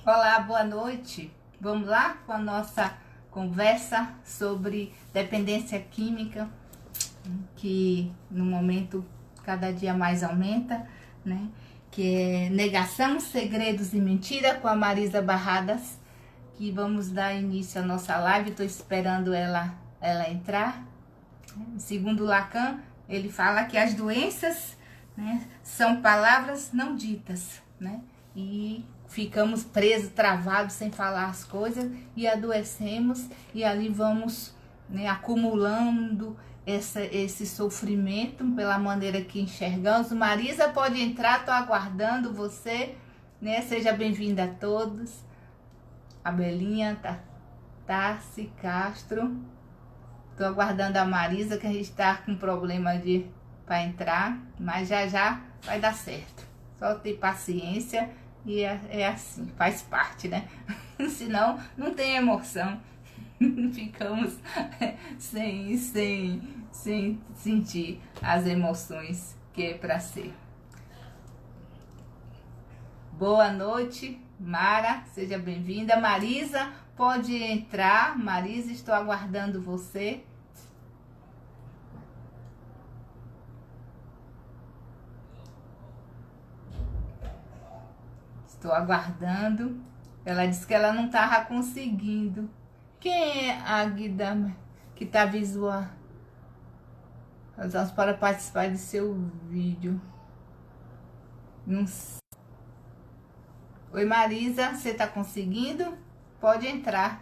Olá, boa noite. Vamos lá com a nossa conversa sobre dependência química, que no momento cada dia mais aumenta, né? Que é Negação, Segredos e Mentira com a Marisa Barradas, que vamos dar início à nossa live. Estou esperando ela entrar. Segundo Lacan, ele fala que as doenças, né, são palavras não ditas, né? E ficamos presos, travados, sem falar as coisas e adoecemos e ali vamos, né, acumulando esse sofrimento pela maneira que enxergamos. Marisa, pode entrar, estou aguardando você, né? Seja bem-vinda a todos. A Belinha, Tarci Castro. Estou aguardando a Marisa, que a gente está com problema para entrar, mas já já vai dar certo. Só ter paciência e é assim, faz parte, né? Senão não tem emoção. Ficamos sem sentir as emoções que é para ser. Boa noite, Mara, seja bem-vinda. Marisa, pode entrar. Marisa, estou aguardando você. Estou aguardando. Ela disse que ela não estava conseguindo. Quem é a Guida que está visual? Razões para participar de seu vídeo. Não sei. Oi, Marisa, você está conseguindo? Pode entrar.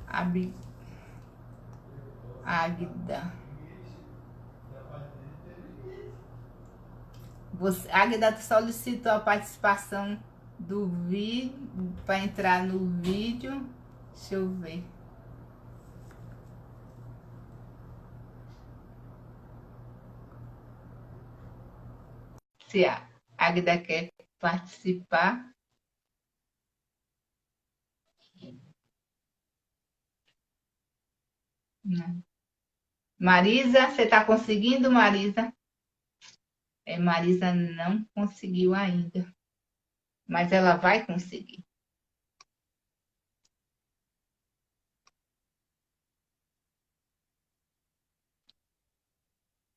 Águida. Águida solicitou a participação do vídeo para entrar no vídeo. Deixa eu ver. Se a Águida quer participar. Não. Marisa, você está conseguindo, Marisa? Marisa não conseguiu ainda, mas ela vai conseguir.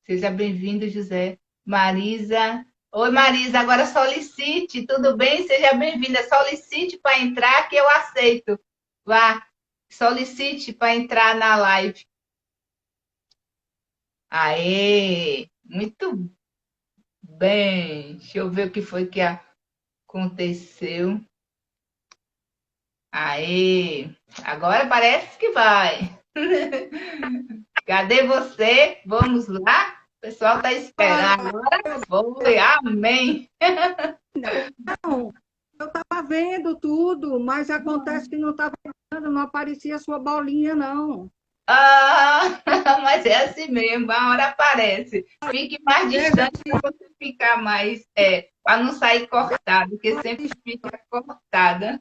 Seja bem-vindo, José. Marisa. Oi, Marisa, agora solicite, tudo bem? Seja bem-vinda. Solicite para entrar que eu aceito. Vá, solicite para entrar na live. Aê, muito bem. Deixa eu ver o que foi que aconteceu. Aê, agora parece que vai. Cadê você? Vamos lá? O pessoal está esperando. Agora foi. Amém. Não, eu estava vendo tudo, mas acontece que não estava vendo, não aparecia a sua bolinha, não. Ah, mas é assim mesmo, a hora aparece. Fique mais Veja distante para você ficar mais, para não sair cortado, porque sempre fica cortada.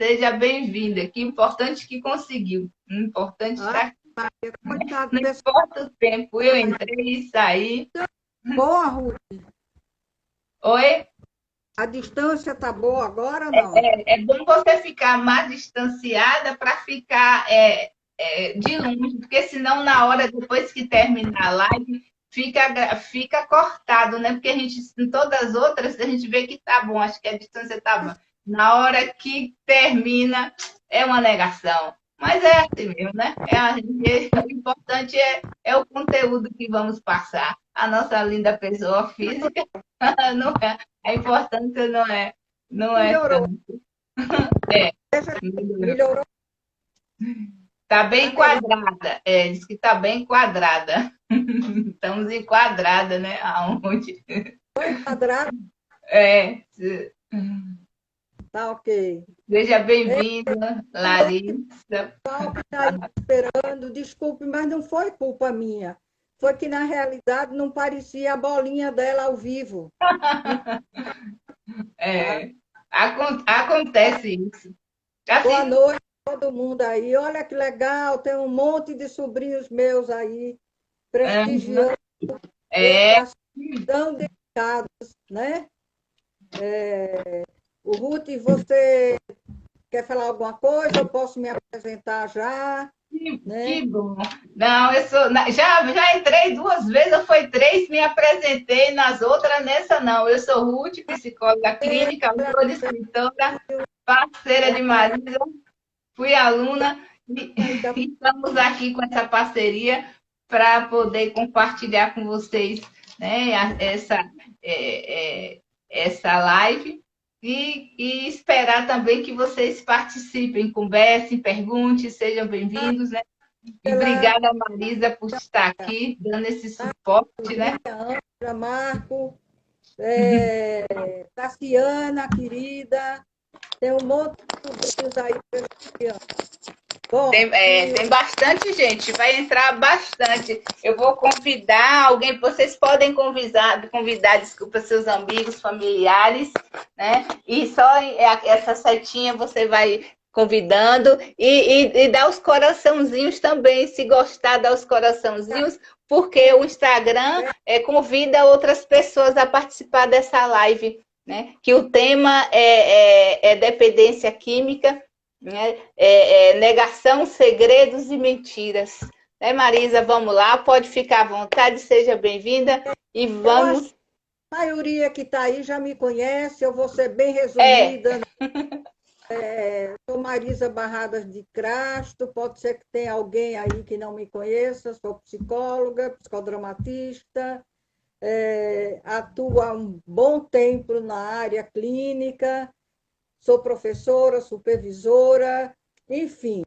Seja bem-vinda. Que importante que conseguiu. Importante Ai, estar aqui. Maria, coitado, Não pessoa importa o tempo, eu entrei e saí. boa, Ruth. Oi? A distância está boa agora ou não? É bom você ficar mais distanciada para ficar de longe, porque senão na hora, depois que terminar a live, fica cortado, né? Porque a gente, em todas as outras, a gente vê que tá bom, acho que a distância tá bom. Na hora que termina, é uma negação. Mas é assim mesmo, né? O importante é o conteúdo que vamos passar. A nossa linda pessoa física, não é, a importância não é Melhorou, tanto. É, melhorou. tá bem Aquele quadrada. Diz que tá bem quadrada. Estamos enquadrada, né? Aonde? quadrado, É, tá ok. seja É, bem-vinda, Larissa. pessoal que está aí esperando, desculpe, mas não foi culpa minha. Foi que, na realidade, não parecia a bolinha dela ao vivo. Tá? É, acontece isso. Boa Assim, noite a todo mundo aí. Olha que legal, tem um monte de sobrinhos meus aí aham, prestigiando é, a solidão dele. complicados, né? O Ruth, você quer falar alguma coisa? Eu posso me apresentar já, né? Que bom. Não, eu sou. Já entrei 2 vezes, ou foi 3, me apresentei nas outras, nessa não. Eu sou Ruth, psicóloga clínica, autora, escritora, parceira de Marisa, fui aluna e estamos aqui com essa parceria para poder compartilhar com vocês, né, é, essa live e esperar também que vocês participem, conversem, perguntem, sejam bem-vindos, né? E obrigada, Marisa, por estar aqui, dando esse suporte, né? Ângela, Marco, Tassiana, querida, tem um monte de sobrinhos aí prestigiando. Bom, Tem bastante gente, vai entrar bastante. Eu vou convidar alguém, vocês podem convidar, desculpa, seus amigos, familiares, né? E só essa setinha você vai convidando e dá os coraçãozinhos também, se gostar, dá os coraçãozinhos, porque o Instagram convida outras pessoas a participar dessa live, né? Que o tema é dependência química, né? Negação, segredos e mentiras. Né, Marisa? Vamos lá, pode ficar à vontade, seja bem-vinda e vamos. A maioria que está aí já me conhece, eu vou ser bem resumida. Sou Marisa Barradas de Crasto, pode ser que tenha alguém aí que não me conheça, sou psicóloga, psicodramatista, atuo há um bom tempo na área clínica, sou professora, supervisora, enfim,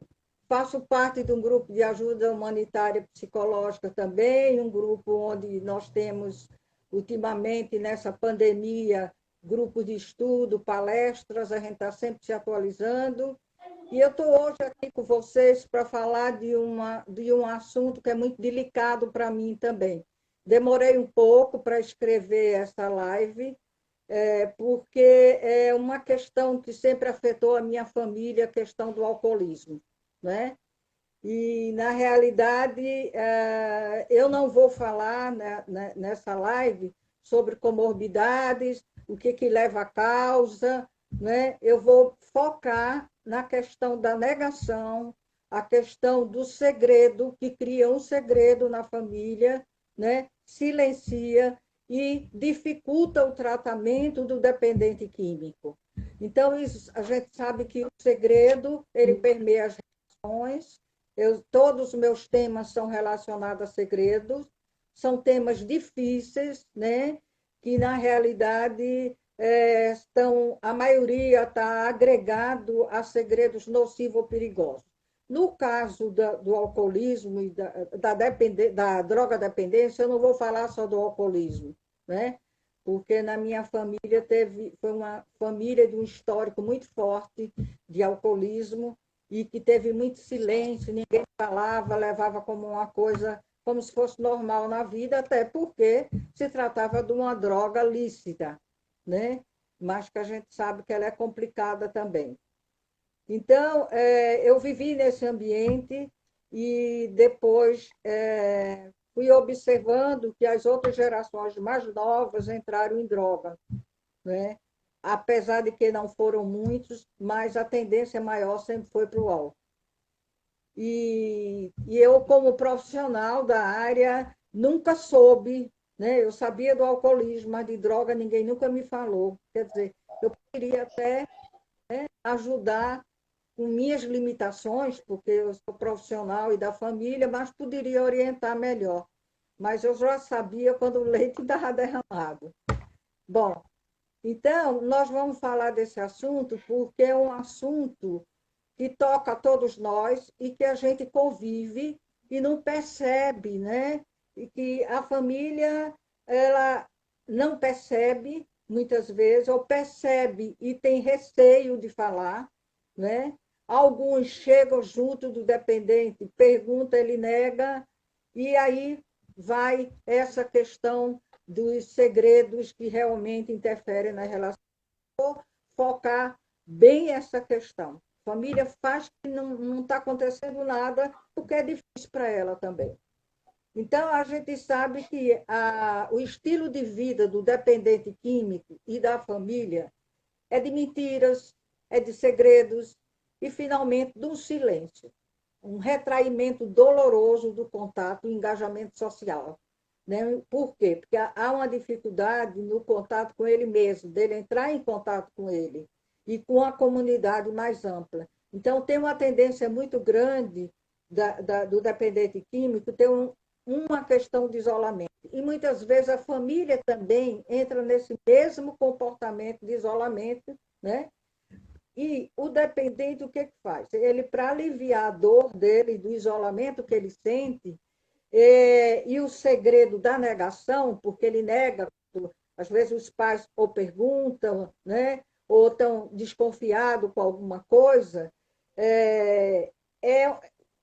faço parte de um grupo de ajuda humanitária psicológica também, um grupo onde nós temos, ultimamente, nessa pandemia, grupos de estudo, palestras, a gente está sempre se atualizando. E eu estou hoje aqui com vocês para falar de um assunto que é muito delicado para mim também. Demorei um pouco para escrever essa live, porque é uma questão que sempre afetou a minha família, a questão do alcoolismo, né? E, na realidade, eu não vou falar nessa live sobre comorbidades, o que leva à causa, né? Eu vou focar na questão da negação, a questão do segredo, que cria um segredo na família, né? Silencia e dificulta o tratamento do dependente químico. Então, a gente sabe que o segredo, ele permeia as relações. Todos os meus temas são relacionados a segredos, são temas difíceis, né? Que, na realidade, a maioria está agregado a segredos nocivos ou perigosos. No caso do alcoolismo e da droga dependência, eu não vou falar só do alcoolismo, né? Porque na minha família foi uma família de um histórico muito forte de alcoolismo e que teve muito silêncio, ninguém falava, levava como uma coisa, como se fosse normal na vida, até porque se tratava de uma droga lícita, né? Mas que a gente sabe que ela é complicada também. Então, eu vivi nesse ambiente e depois fui observando que as outras gerações mais novas entraram em droga, né? Apesar de que não foram muitos, mas a tendência maior sempre foi para o álcool. E eu, como profissional da área, nunca soube, né? Eu sabia do alcoolismo, mas de droga ninguém nunca me falou. Quer dizer, eu poderia até, né, ajudar com minhas limitações, porque eu sou profissional e da família, mas poderia orientar melhor. Mas eu já sabia quando o leite estava derramado. Bom, então, nós vamos falar desse assunto porque é um assunto que toca a todos nós e que a gente convive e não percebe, né? E que a família, ela não percebe, muitas vezes, ou percebe e tem receio de falar, né? Alguns chegam junto do dependente, pergunta, ele nega, e aí vai essa questão dos segredos que realmente interferem na relação. Vou focar bem essa questão. A família faz que não está acontecendo nada, porque é difícil para ela também. Então, a gente sabe que o estilo de vida do dependente químico e da família é de mentiras, é de segredos e, finalmente, do silêncio. Um retraimento doloroso do contato e engajamento social. Né? Por quê? Porque há uma dificuldade no contato com ele mesmo, dele entrar em contato com ele e com a comunidade mais ampla. Então, tem uma tendência muito grande do dependente químico ter uma questão de isolamento. E muitas vezes a família também entra nesse mesmo comportamento de isolamento, né? E o dependente, o que que faz? Ele, para aliviar a dor dele, do isolamento que ele sente, e o segredo da negação, porque ele nega, às vezes os pais ou perguntam, né? Ou estão desconfiados com alguma coisa, é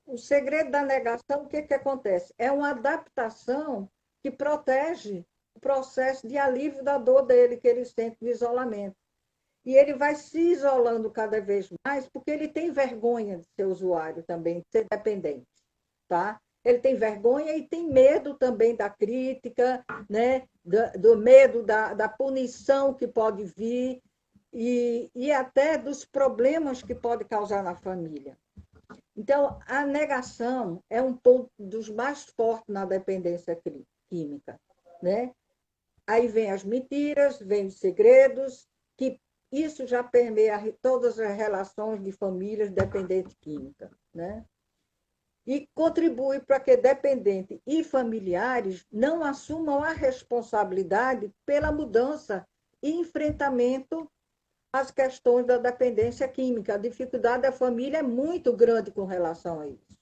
o segredo da negação, o que que acontece? É uma adaptação que protege o processo de alívio da dor dele, que ele sente no isolamento. E ele vai se isolando cada vez mais, porque ele tem vergonha de ser usuário também, de ser dependente, tá? Ele tem vergonha e tem medo também da crítica, né? do medo da punição que pode vir e até dos problemas que pode causar na família. Então, a negação é um ponto dos mais fortes na dependência química, né? Aí vem as mentiras, vem os segredos, que isso já permeia todas as relações de famílias dependentes química, né? E contribui para que dependente e familiares não assumam a responsabilidade pela mudança e enfrentamento às questões da dependência química. A dificuldade da família é muito grande com relação a isso.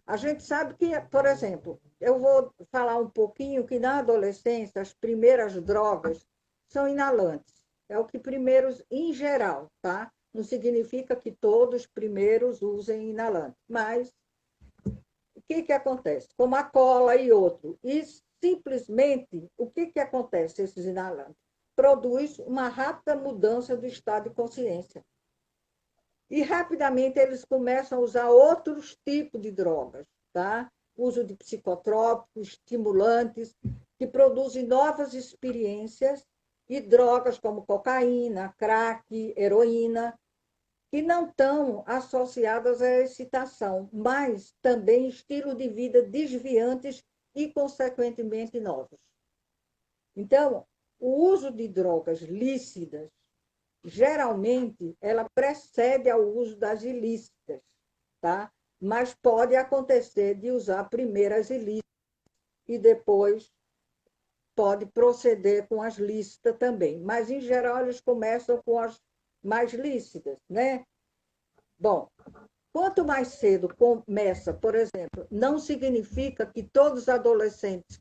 A gente sabe que, por exemplo, eu vou falar um pouquinho que na adolescência as primeiras drogas são inalantes. É o que primeiros, em geral, tá? Não significa que todos primeiros usem inalante, mas o que que acontece? Como a cola e outro. E simplesmente, o que que acontece esses inalantes? Produz uma rápida mudança do estado de consciência. E rapidamente eles começam a usar outros tipos de drogas, tá? Uso de psicotrópicos, estimulantes, que produzem novas experiências e drogas como cocaína, crack, heroína, que não estão associadas à excitação, mas também estilos de vida desviantes e, consequentemente, novos. Então, o uso de drogas lícitas geralmente, ela precede ao uso das ilícitas, tá? Mas pode acontecer de usar primeiro as ilícitas e depois pode proceder com as lícitas também. Mas, em geral, eles começam com as mais lícitas, né? Bom, quanto mais cedo começa, por exemplo, não significa que todos os adolescentes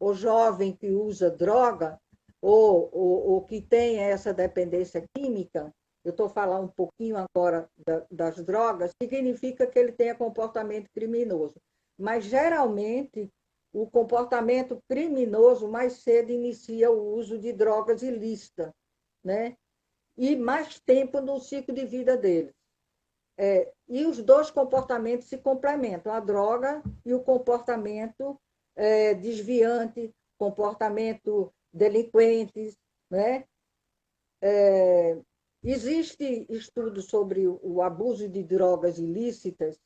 ou jovem que usa droga ou que tem essa dependência química, eu estou falando um pouquinho agora das drogas, significa que ele tenha comportamento criminoso. Mas, geralmente, o comportamento criminoso mais cedo inicia o uso de drogas ilícitas, né? E mais tempo no ciclo de vida deles. E os dois comportamentos se complementam, a droga e o comportamento desviante, comportamento delinquentes, né? Existe estudo sobre o abuso de drogas ilícitas,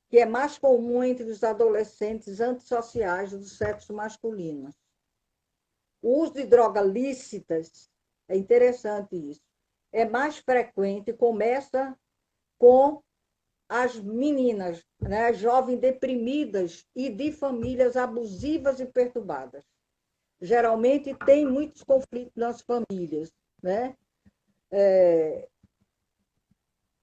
que é mais comum entre os adolescentes antissociais do sexo masculino. O uso de drogas lícitas, é interessante isso, é mais frequente, começa com as meninas, né, jovens deprimidas e de famílias abusivas e perturbadas. Geralmente tem muitos conflitos nas famílias, né?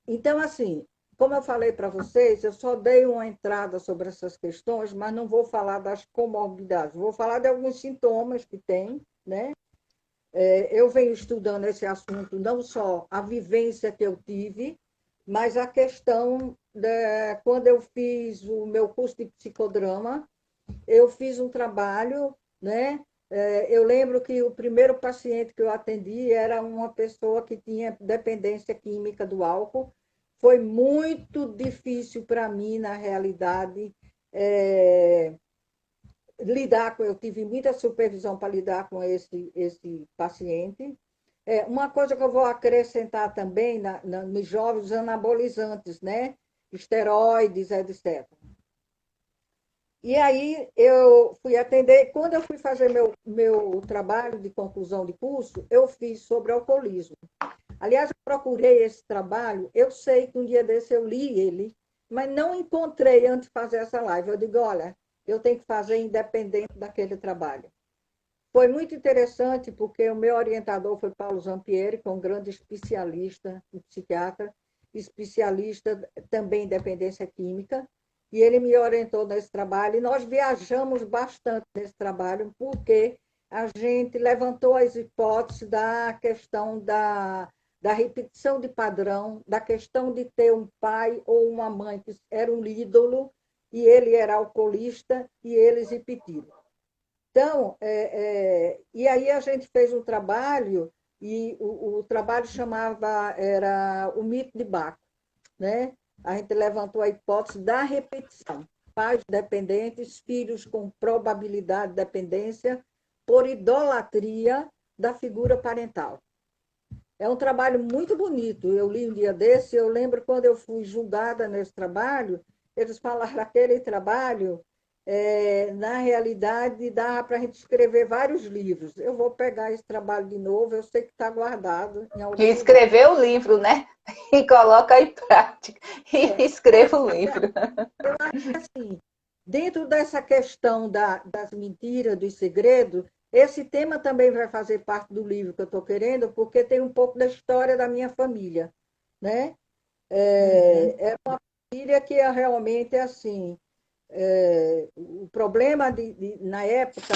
Então, assim, como eu falei para vocês, eu só dei uma entrada sobre essas questões, mas não vou falar das comorbidades, vou falar de alguns sintomas que tem, né? Eu venho estudando esse assunto, não só a vivência que eu tive, mas a questão, quando eu fiz o meu curso de psicodrama, eu fiz um trabalho, né? Eu lembro que o primeiro paciente que eu atendi era uma pessoa que tinha dependência química do álcool. Foi muito difícil para mim, na realidade, eu tive muita supervisão para lidar com esse paciente. Uma coisa que eu vou acrescentar também nos jovens, os anabolizantes, né? Esteroides, etc. E aí eu fui atender, quando eu fui fazer meu trabalho de conclusão de curso, eu fiz sobre alcoolismo. Aliás, eu procurei esse trabalho, eu sei que um dia desse eu li ele, mas não encontrei antes de fazer essa live. Eu digo, olha, eu tenho que fazer independente daquele trabalho. Foi muito interessante, porque o meu orientador foi Paulo Zampieri, que é um grande especialista, um psiquiatra, especialista também em dependência química, e ele me orientou nesse trabalho, e nós viajamos bastante nesse trabalho, porque a gente levantou as hipóteses da questão da repetição de padrão, da questão de ter um pai ou uma mãe que era um ídolo, e ele era alcoolista, e eles repetiram. Então, e aí a gente fez um trabalho, e o trabalho era o mito de Baco, né? A gente levantou a hipótese da repetição. Pais dependentes, filhos com probabilidade de dependência por idolatria da figura parental. É um trabalho muito bonito. Eu li um dia desse, eu lembro quando eu fui julgada nesse trabalho, eles falaram aquele trabalho, na realidade, dá para a gente escrever vários livros. Eu vou pegar esse trabalho de novo, eu sei que está guardado em algum E lugar. escrever o livro, né? E coloca em prática. E escreva o livro. Eu acho que, assim, dentro dessa questão das mentiras, dos segredos, esse tema também vai fazer parte do livro que eu estou querendo, porque tem um pouco da história da minha família, né? É uma família que realmente é assim. O problema na época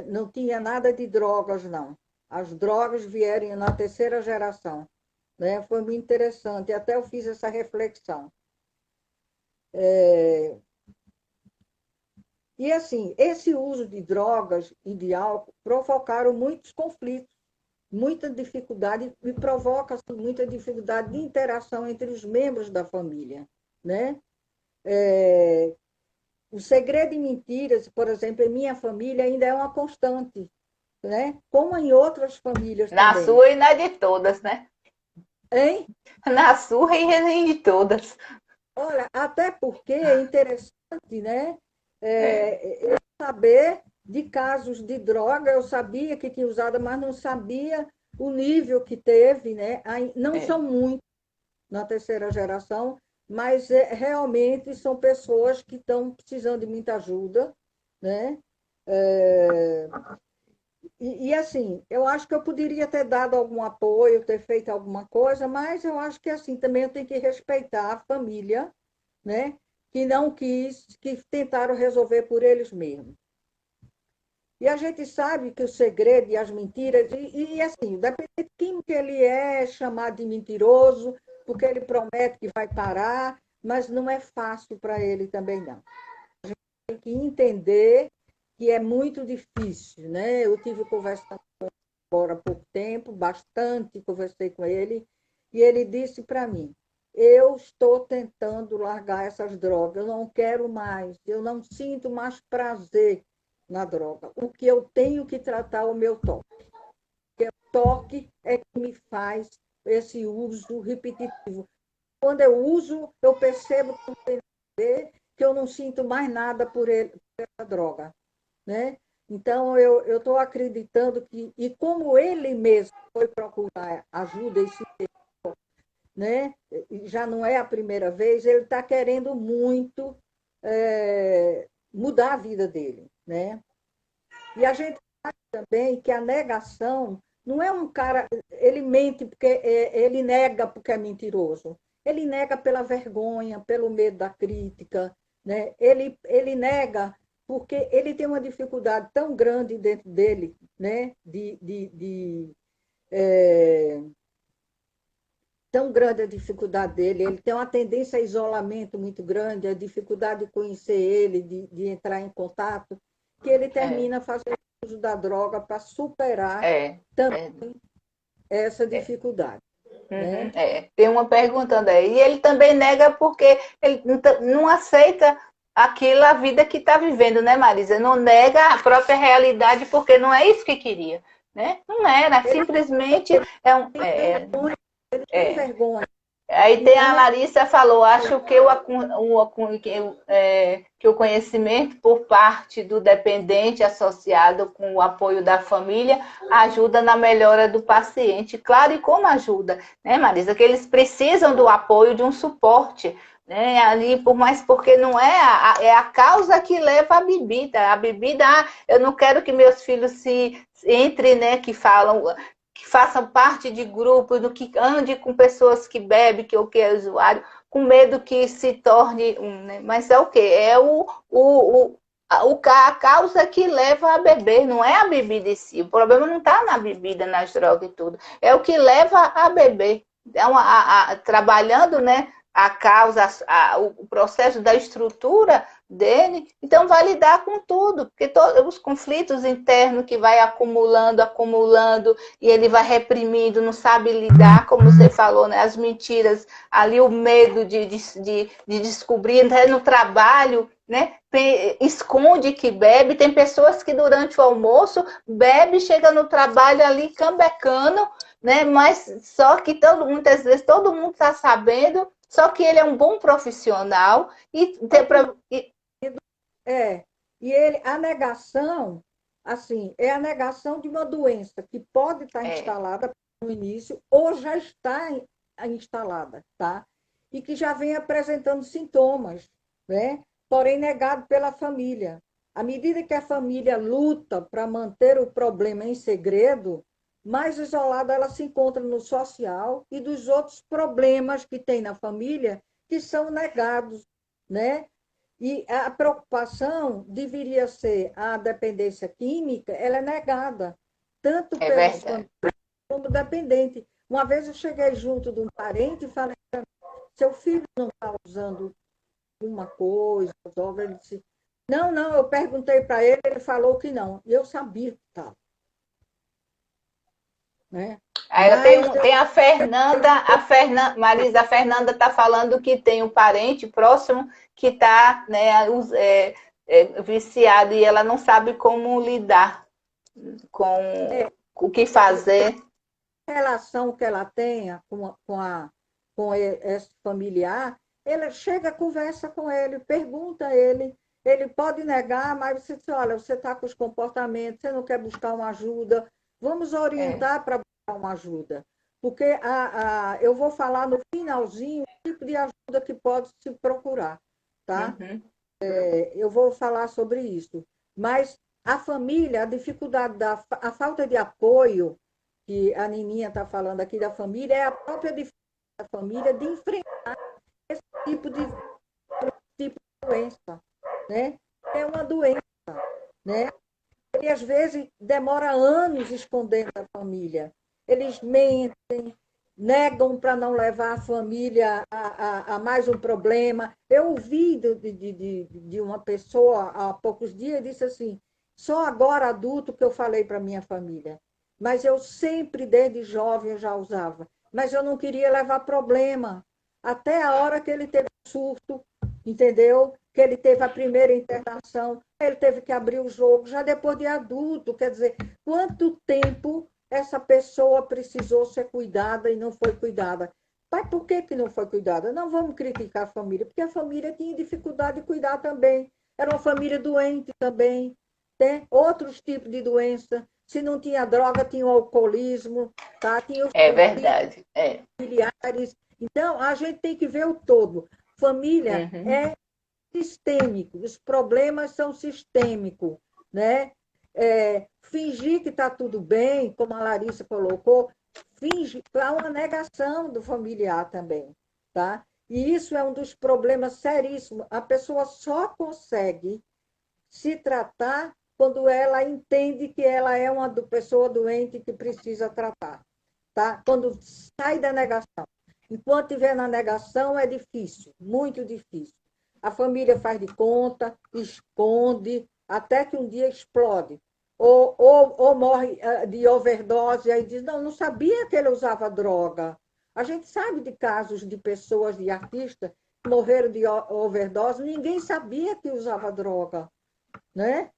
não tinha nada de drogas, não. As drogas vieram na terceira geração, né? Foi muito interessante, até eu fiz essa reflexão. E assim, esse uso de drogas e de álcool provocaram muitos conflitos, muita dificuldade e provoca muita dificuldade de interação entre os membros da família, né? O segredo e mentiras, por exemplo, em minha família ainda é uma constante, né? Como em outras famílias Na também. sua e na de todas, né? Hein? Na sua e de todas. Olha, até porque é interessante, né? É, Eu saber de casos de droga, eu sabia que tinha usado, mas não sabia o nível que teve, né? Não é. são muitos na terceira geração, mas realmente são pessoas que estão precisando de muita ajuda, né? É, assim, eu acho que eu poderia ter dado algum apoio, ter feito alguma coisa, mas eu acho que assim também eu tenho que respeitar a família, né? Que não quis, que tentaram resolver por eles mesmos. E a gente sabe que o segredo e as mentiras, assim, dependendo de quem que ele é chamado de mentiroso, porque ele promete que vai parar, mas não é fácil para ele também, não. Tem que entender que é muito difícil, né? Eu tive conversando agora há pouco tempo, bastante, conversei com ele, e ele disse para mim, eu estou tentando largar essas drogas, eu não quero mais, eu não sinto mais prazer na droga. O que eu tenho que tratar é o meu toque. Porque o toque é que me faz esse uso repetitivo. Quando eu uso, eu percebo que eu não sinto mais nada por essa droga, né? Então, eu estou acreditando que, e como ele mesmo foi procurar ajuda, né? Já não é a primeira vez, ele está querendo muito mudar a vida dele, né? E a gente sabe também que a negação não é um cara, ele mente porque ele nega porque é mentiroso. Ele nega pela vergonha, pelo medo da crítica, né? Ele nega porque ele tem uma dificuldade tão grande dentro dele, né? Tão grande a dificuldade dele, ele tem uma tendência a isolamento muito grande, a dificuldade de conhecer ele, de entrar em contato, que ele É, termina fazendo uso da droga para superar é, também é, essa é. dificuldade, Uhum, né? é. Tem uma perguntando aí. E ele também nega porque ele não aceita aquilo, a vida que está vivendo, né, Marisa? Não nega a própria realidade, porque não é isso que queria, né? Não era, simplesmente é um. Tem É. vergonha. Aí tem a Então, Larissa falou, acho que que o conhecimento por parte do dependente associado com o apoio da família ajuda na melhora do paciente. Claro, e como ajuda, né, Marisa? Que eles precisam do apoio de um suporte, né? Ali, por mais porque não é é a causa que leva a bebida. A bebida, eu não quero que meus filhos se entrem, né? Que falam que façam parte de grupos, do que ande com pessoas que bebem, que o que é usuário, com medo que se torne um, né? Mas é o quê? É a causa que leva a beber, não é a bebida em si. O problema não está na bebida, nas drogas e tudo. É o que leva a beber. Então, trabalhando, né, a causa, o processo da estrutura dele, então vai lidar com tudo, porque todos os conflitos internos que vai acumulando, e ele vai reprimindo, não sabe lidar, como você falou, né? As mentiras, ali o medo de descobrir, né? No trabalho, né? Esconde que bebe, tem pessoas que durante o almoço bebe, chega no trabalho ali cambecando, né? Mas só que muitas vezes todo mundo está sabendo, só que ele é um bom profissional é, e ele, a negação, assim, é a negação de uma doença que pode estar é, instalada no início ou já está instalada, tá? E que já vem apresentando sintomas, né? Porém negado pela família. À medida que a família luta para manter o problema em segredo, mais isolada ela se encontra no social e dos outros problemas que tem na família que são negados, né? E a preocupação deveria ser a dependência química, ela é negada, tanto é pelos verdade. familiares como dependente. Uma vez eu cheguei junto de um parente e falei, seu filho não está usando uma coisa, droga? Ele disse, não, não, eu perguntei para ele, ele falou que não. E eu sabia que estava, né? Aí eu Mas tenho, tem Marisa, a Fernanda está falando que tem um parente próximo que está, né, viciado e ela não sabe como lidar com o que fazer. relação que ela tenha com esse familiar, ela chega, conversa com ele, pergunta a ele, ele pode negar, mas você diz, olha, você está com os comportamentos, você não quer buscar uma ajuda, vamos É. orientar para buscar uma ajuda. Porque eu vou falar no finalzinho o tipo de ajuda que pode se procurar, tá? Uhum. Eu vou falar sobre isso. Mas a família, a dificuldade, a falta de apoio, que a Nininha está falando aqui da família, é a própria dificuldade da família de enfrentar esse tipo de doença, né? É uma doença, né? E às vezes demora anos escondendo a família. Eles mentem, negam para não levar a família a mais um problema. Eu ouvi de uma pessoa há poucos dias, disse assim, só agora adulto que eu falei para minha família. Mas eu sempre, desde jovem, eu já usava. Mas eu não queria levar problema. Até a hora que ele teve surto, entendeu? Que ele teve a primeira internação, ele teve que abrir o jogo, já depois de adulto. Quer dizer, quanto tempo essa pessoa precisou ser cuidada e não foi cuidada? Mas por que, que não foi cuidada? Não vamos criticar a família, porque a família tinha dificuldade de cuidar também. Era uma família doente também, tem outros tipos de doença. Se não tinha droga, tinha o alcoolismo, tá? Tinha os É conflitos verdade. É. familiares. Então, a gente tem que ver o todo. Família Uhum. é sistêmico, os problemas são sistêmicos, né? Fingir que está tudo bem, como a Larissa colocou, finge, há uma negação do familiar também, tá? E isso é um dos problemas seríssimos. A pessoa só consegue se tratar quando ela entende que ela é uma pessoa doente que precisa tratar, tá? Quando sai da negação. Enquanto estiver na negação, é difícil, muito difícil. A família faz de conta, esconde, até que um dia explode. Ou morre de overdose, aí diz, não, não sabia que ele usava droga. A gente sabe de casos de pessoas, de artistas, morreram de overdose, ninguém sabia que usava droga, né?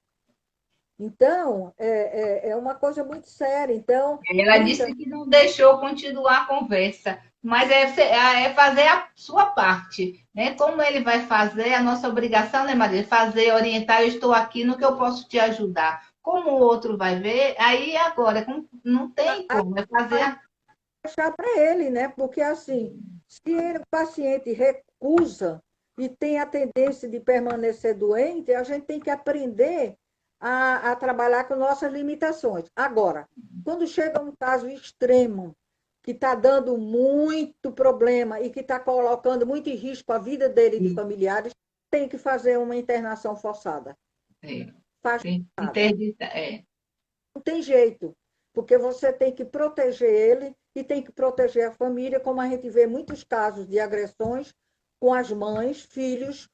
Então, é uma coisa muito séria. Então, Ela disse que não deixou continuar a conversa, mas é fazer a sua parte, né? Como ele vai fazer, a nossa obrigação, né, Maria? Fazer, orientar, eu estou aqui no que eu posso te ajudar. Como o outro vai ver, aí agora, não tem como, é fazer a... deixar para ele, né? Porque assim, se o paciente recusa e tem a tendência de permanecer doente, a gente tem que aprender a trabalhar com nossas limitações. Agora, quando chega um caso extremo, que está dando muito problema e que está colocando muito em risco a vida dele e de familiares, tem que fazer uma internação forçada. É, Faz tem que nada. é, Não tem jeito, porque você tem que proteger ele e tem que proteger a família, como a gente vê muitos casos de agressões com as mães, filhos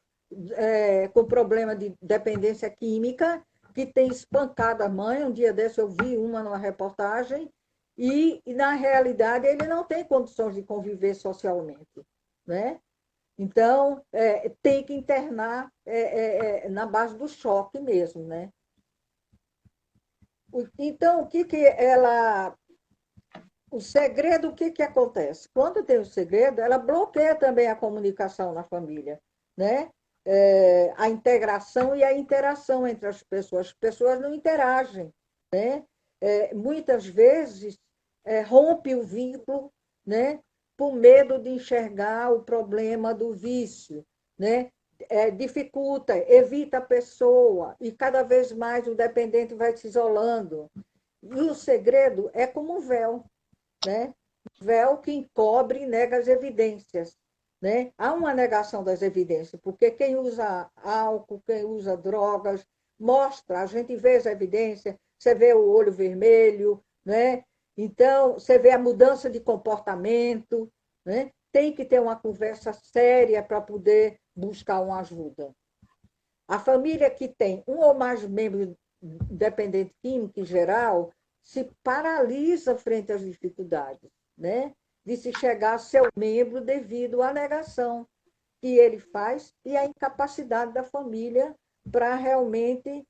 com problema de dependência química, que tem espancado a mãe. Um dia desse eu vi uma numa reportagem, e na realidade ele não tem condições de conviver socialmente, né? Então, tem que internar na base do choque mesmo, né? Então, o segredo, o que acontece? Quando tem o segredo, ela bloqueia também a comunicação na família, né? A integração e a interação entre as pessoas não interagem, né? Muitas vezes rompe o vínculo, né? Por medo de enxergar o problema do vício, né? Dificulta, evita a pessoa, e cada vez mais o dependente vai se isolando. E o segredo é como um véu, né? Véu que encobre e nega as evidências, né? Há uma negação das evidências, porque quem usa álcool, quem usa drogas, mostra, a gente vê as evidências, você vê o olho vermelho, né? Então, você vê a mudança de comportamento, né? Tem que ter uma conversa séria para poder buscar uma ajuda. A família que tem um ou mais membros dependente químico, em geral, se paralisa frente às dificuldades, né? De se chegar a seu membro devido à negação que ele faz e à incapacidade da família para realmente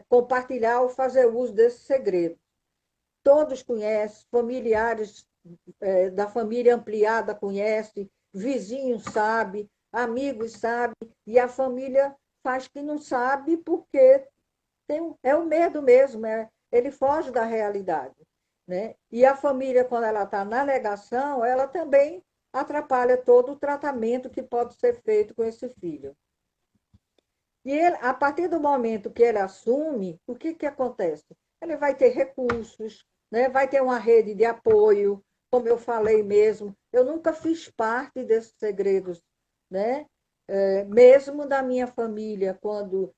compartilhar ou fazer uso desse segredo. Todos conhecem, familiares da família ampliada conhecem, vizinhos sabem, amigos sabem, e a família faz que não sabe porque é o medo mesmo, ele foge da realidade, né? E a família, quando ela está na negação, ela também atrapalha todo o tratamento que pode ser feito com esse filho. E ele, a partir do momento que ele assume, o que acontece? Ele vai ter recursos, né? Vai ter uma rede de apoio, como eu falei mesmo. Eu nunca fiz parte desses segredos, né? Mesmo da minha família, quando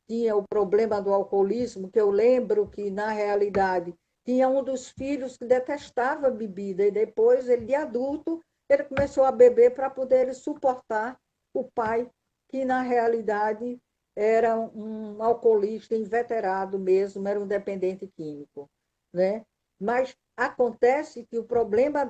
tinha o problema do alcoolismo, que eu lembro que, na realidade, tinha um dos filhos que detestava bebida, e depois, ele de adulto, ele começou a beber para poder suportar o pai, que, na realidade, era um alcoolista inveterado mesmo, era um dependente químico, né? Mas acontece que o problema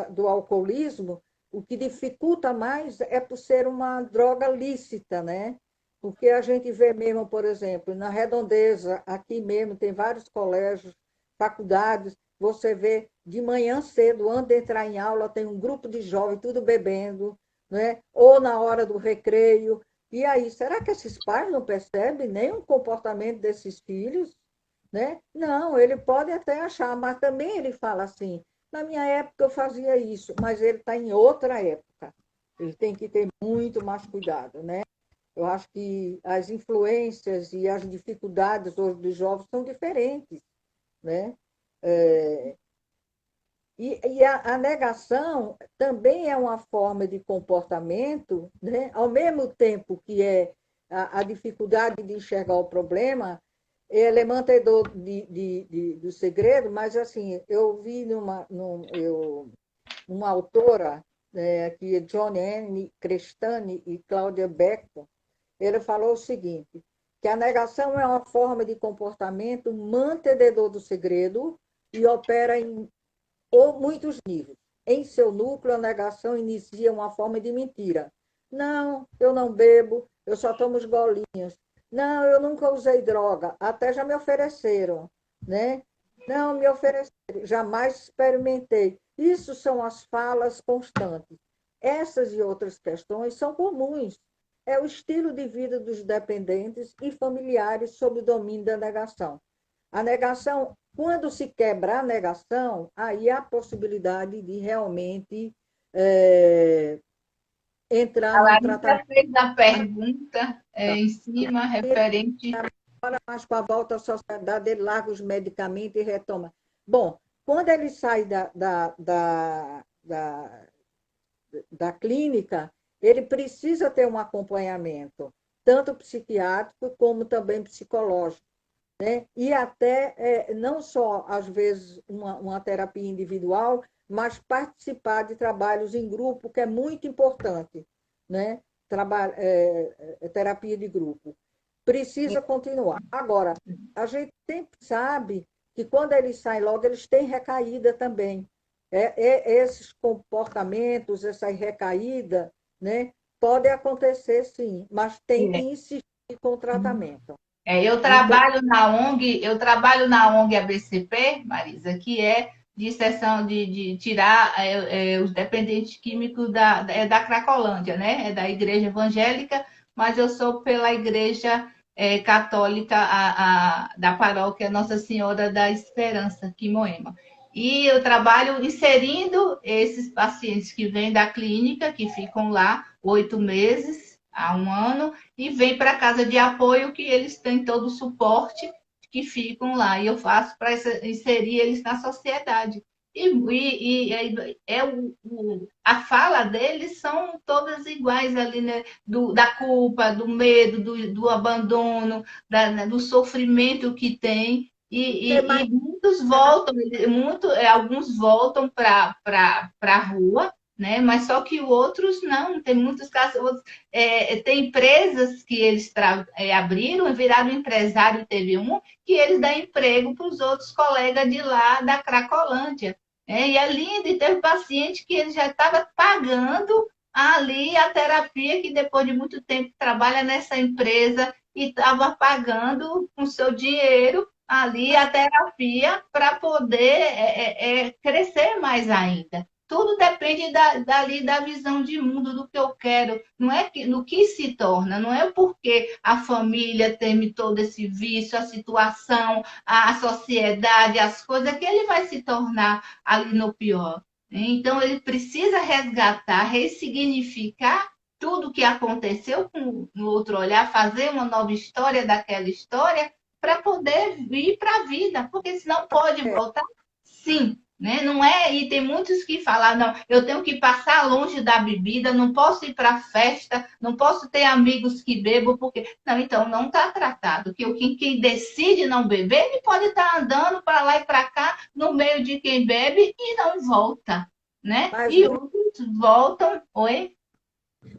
do alcoolismo, o que dificulta mais é por ser uma droga lícita, né? Porque a gente vê mesmo, por exemplo, na Redondeza, aqui mesmo, tem vários colégios, faculdades, você vê de manhã cedo, antes de entrar em aula, tem um grupo de jovens, tudo bebendo, né? Ou na hora do recreio. E aí, será que esses pais não percebem nem o comportamento desses filhos? Né? Não, ele pode até achar, mas também ele fala assim, na minha época eu fazia isso, mas ele está em outra época. Ele tem que ter muito mais cuidado, né? Eu acho que as influências e as dificuldades hoje dos jovens são diferentes, né? E a negação também é uma forma de comportamento, né? Ao mesmo tempo que é a dificuldade de enxergar o problema, ele é mantedor do segredo, mas assim, eu vi uma autora, que é John N. Crestani e Cláudia Becker, ele falou o seguinte, que a negação é uma forma de comportamento mantenedor do segredo e opera em muitos níveis. em seu núcleo, a negação inicia uma forma de mentira. Não, eu não bebo, eu só tomo os golinhos. Não, eu nunca usei droga, até já me ofereceram, né? Não, me ofereceram, jamais experimentei. Isso são as falas constantes. Essas e outras questões são comuns. É o estilo de vida dos dependentes e familiares sob o domínio da negação. A negação, quando se quebra a negação, aí há a possibilidade de realmente entrar A num Larissa tratamento. fez a pergunta em cima, referente. Mas com a volta à sociedade, ele larga os medicamentos e retoma. Bom, quando ele sai da clínica, ele precisa ter um acompanhamento, tanto psiquiátrico como também psicológico, né? E até, não só, às vezes, uma terapia individual, mas participar de trabalhos em grupo, que é muito importante, né? Terapia de grupo. Precisa continuar. Agora, a gente sempre sabe que quando eles saem logo, eles têm recaída também. Esses comportamentos, essa recaída, né, pode acontecer sim, mas tem que insistir com o tratamento. Então, Eu trabalho na ONG ABCP, Marisa, que é de seção de tirar os dependentes químicos da Cracolândia, né? É da igreja evangélica, mas eu sou pela igreja católica da paróquia Nossa Senhora da Esperança, aqui em Moema. E eu trabalho inserindo esses pacientes que vêm da clínica, que ficam lá 8 meses a um ano, e vem para a casa de apoio que eles têm todo o suporte que ficam lá. E eu faço para inserir eles na sociedade. A fala deles são todas iguais ali, né? Da culpa, do medo, do abandono, do sofrimento que tem. E muitos voltam, alguns voltam para a rua, né? Mas só que outros não, tem muitos casos, tem empresas que eles abriram e viraram empresário, teve um, que eles dão emprego para os outros colegas de lá da Cracolândia. E é lindo, e teve paciente que ele já estava pagando ali a terapia, que depois de muito tempo trabalha nessa empresa e estava pagando com seu dinheiro ali a terapia para poder crescer mais ainda. Tudo depende da visão de mundo, do que eu quero, não é no que se torna, não é porque a família teme todo esse vício, a situação, a sociedade, as coisas, que ele vai se tornar ali no pior. Então, ele precisa resgatar, ressignificar tudo o que aconteceu com o outro olhar, fazer uma nova história daquela história, para poder ir para a vida, porque senão pode voltar, sim, né? Não é, e tem muitos que falam, não, eu tenho que passar longe da bebida, não posso ir para festa, não posso ter amigos que bebam, porque. Não, então não está tratado. Quem decide não beber, ele pode estar andando para lá e para cá, no meio de quem bebe e não volta, né? mas, E outros voltam, oi?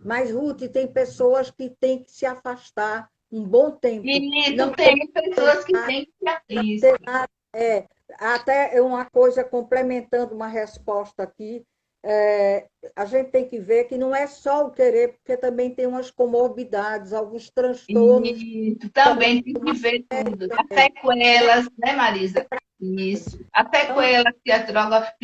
mas, Ruth, tem pessoas que têm que se afastar um bom tempo. Isso, Não tem pessoas que têm que. Isso. ter nada. Até uma coisa complementando uma resposta aqui, a gente tem que ver que não é só o querer, porque também tem umas comorbidades, alguns transtornos. Isso, também tem que ver tudo. As sequelas, né, Marisa? Isso. As Então, sequelas que a droga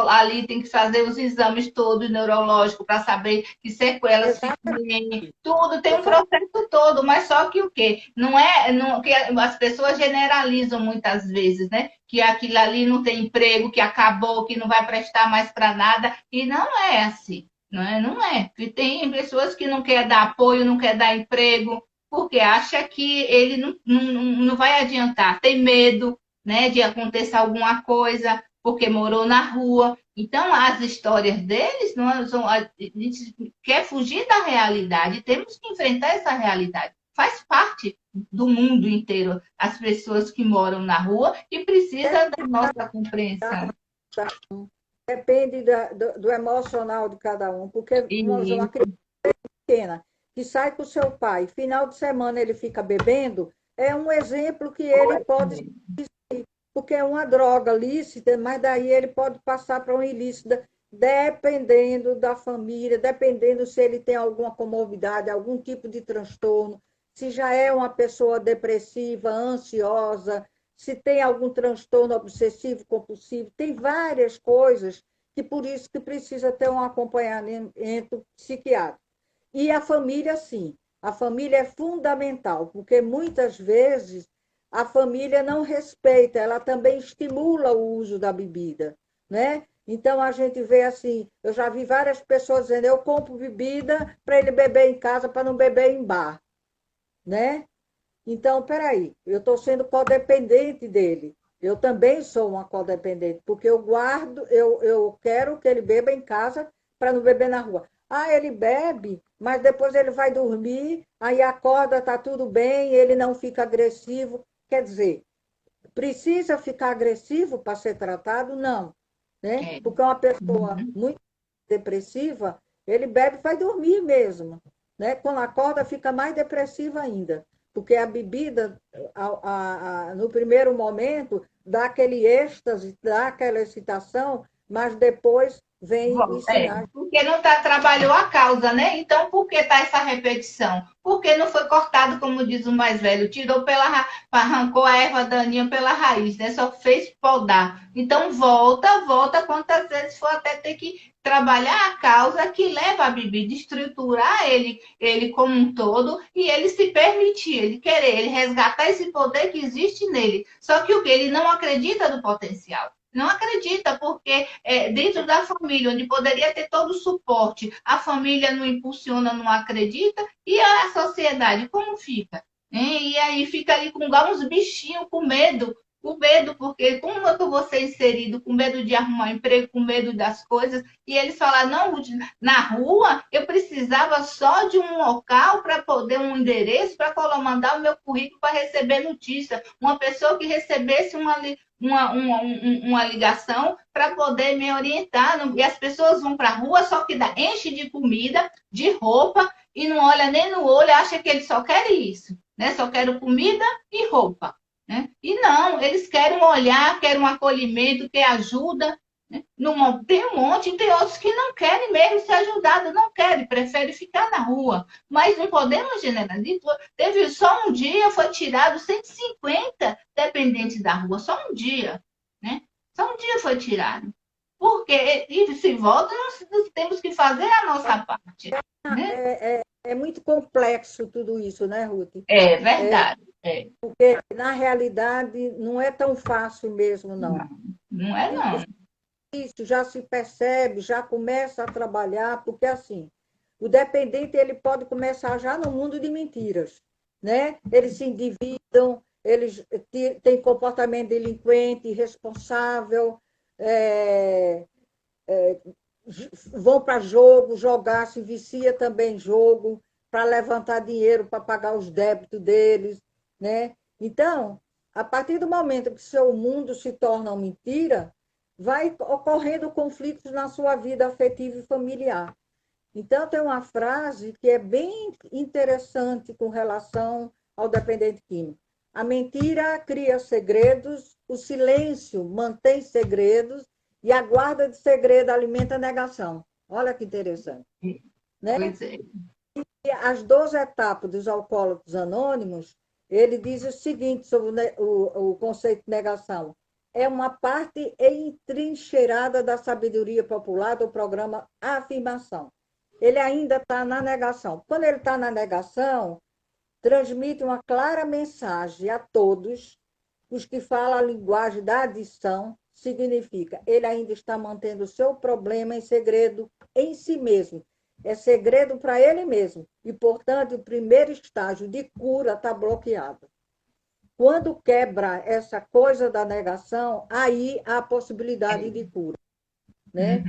ali tem que fazer os exames todos neurológicos para saber que sequelas que tem. Tudo tem um processo todo, mas só que o quê? Não é. Não, que as pessoas generalizam muitas vezes, né? Que aquilo ali não tem emprego, que acabou, que não vai prestar mais para nada. E não é assim. Não é, não é. Porque tem pessoas que não querem dar apoio, não querem dar emprego, porque acha que ele não vai adiantar, tem medo, né, de acontecer alguma coisa, porque morou na rua. Então, as histórias deles não são. A gente quer fugir da realidade, temos que enfrentar essa realidade. Faz parte do mundo inteiro, as pessoas que moram na rua e precisam da nossa compreensão. depende do emocional de cada um, porque uma E criança pequena que sai com o seu pai, final de semana ele fica bebendo, é um exemplo que ele pode, porque é uma droga lícita, mas daí ele pode passar para um ilícito. dependendo da família, dependendo se ele tem alguma comorbidade, algum tipo de transtorno, se já é uma pessoa depressiva, ansiosa, se tem algum transtorno obsessivo compulsivo, tem várias coisas que por isso que precisa ter um acompanhamento psiquiátrico. E a família, sim, a família é fundamental, porque muitas vezes a família não respeita, ela também estimula o uso da bebida, né? Então a gente vê assim, eu já vi várias pessoas dizendo, eu compro bebida para ele beber em casa, para não beber em bar, né? Então, peraí, eu estou sendo codependente dele. Eu também sou uma codependente, porque eu guardo, eu quero que ele beba em casa para não beber na rua. Ah, ele bebe, mas depois ele vai dormir, aí acorda, está tudo bem, ele não fica agressivo. Quer dizer, precisa ficar agressivo para ser tratado? Não, né? É. Porque uma pessoa Uhum. muito depressiva, ele bebe e vai dormir mesmo, né? Quando acorda, fica mais depressiva ainda, porque a bebida, no primeiro momento, dá aquele êxtase, dá aquela excitação, mas depois vem os sinais. Porque não tá, trabalhou a causa, né? Então, por que tá essa repetição? Porque não foi cortado, como diz o mais velho, tirou arrancou a erva daninha pela raiz, né? Só fez podar. Então, volta quantas vezes for até ter que trabalhar a causa que leva a bebida, estruturar ele como um todo e ele se permitir, ele querer, ele resgatar esse poder que existe nele. Só que o que? Ele não acredita no potencial. Não acredita, porque dentro da família, onde poderia ter todo o suporte, a família não impulsiona, não acredita, e a sociedade, como fica? E aí fica ali com uns bichinhos com medo, porque como é que eu vou ser inserido, com medo de arrumar emprego, com medo das coisas, e eles falaram, não, na rua eu precisava só de um local para poder, um endereço, para mandar o meu currículo para receber notícia, uma pessoa que recebesse uma ligação para poder me orientar. E as pessoas vão para a rua, só que enche de comida, de roupa, e não olha nem no olho, acha que eles só querem isso, né? Só querem comida e roupa. Né? E não, eles querem um olhar, querem um acolhimento, querem ajuda. Né? Tem um monte, tem outros que não querem mesmo ser ajudados, não querem, preferem ficar na rua. Mas não podemos generalizar. Teve só um dia, foi tirado 150 dependentes da rua, só um dia. Né? Só um dia foi tirado. Porque, e se volta, nós temos que fazer a nossa parte. Né? É muito complexo tudo isso, né, Ruth? É verdade. Porque, na realidade, não é tão fácil mesmo, não. Não, não é não. Isso já se percebe, já começa a trabalhar, porque assim, o dependente ele pode começar já no mundo de mentiras, né? Eles se endividam, eles têm comportamento delinquente, irresponsável, é, vão para jogo, jogar, se vicia também em jogo, para levantar dinheiro para pagar os débitos deles, né? Então, a partir do momento que seu mundo se torna uma mentira, vai ocorrendo conflitos na sua vida afetiva e familiar. Então, tem uma frase que é bem interessante com relação ao dependente químico. A mentira cria segredos, o silêncio mantém segredos e a guarda de segredo alimenta a negação. Olha que interessante. Né? Pois é. E as 12 etapas dos alcoólatras anônimos, ele diz o seguinte sobre o conceito de negação. É uma parte entrincheirada da sabedoria popular do programa Afirmação. Ele ainda está na negação. Quando ele está na negação, transmite uma clara mensagem a todos os que falam a linguagem da adição, significa ele ainda está mantendo o seu problema em segredo em si mesmo. É segredo para ele mesmo. E, portanto, o primeiro estágio de cura está bloqueado. Quando quebra essa coisa da negação, aí há a possibilidade de cura. Né?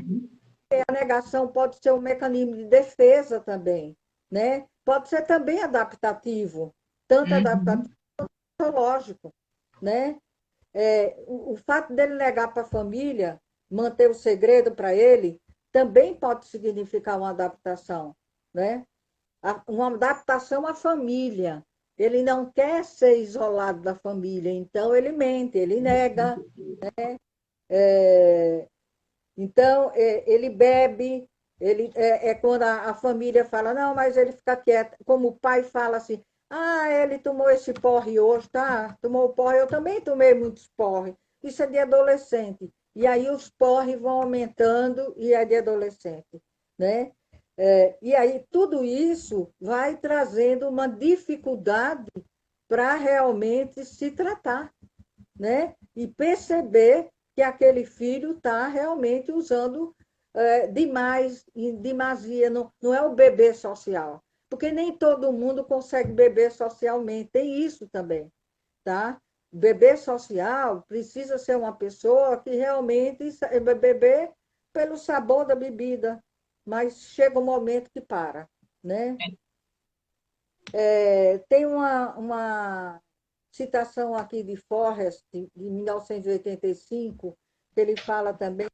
A negação pode ser um mecanismo de defesa também. Né? Pode ser também adaptativo, tanto adaptativo quanto patológico. Né? O fato dele negar para a família, manter o segredo para ele, também pode significar uma adaptação. Né? Uma adaptação à família. Ele não quer ser isolado da família, então ele mente, ele nega. Então, ele bebe, é quando a família fala, não, mas ele fica quieto. Como o pai fala assim, ele tomou esse porre hoje, tá? Tomou o porre, eu também tomei muitos porre. Isso é de adolescente. E aí os porres vão aumentando e é de adolescente, né? E aí tudo isso vai trazendo uma dificuldade para realmente se tratar, né? E perceber que aquele filho está realmente usando demais, em demasia, não é o bebê social, porque nem todo mundo consegue beber socialmente, tem isso também, tá? Bebê social precisa ser uma pessoa que realmente beber pelo sabor da bebida, mas chega um momento que para, né? Tem uma citação aqui de Forrest, de 1985, que ele fala também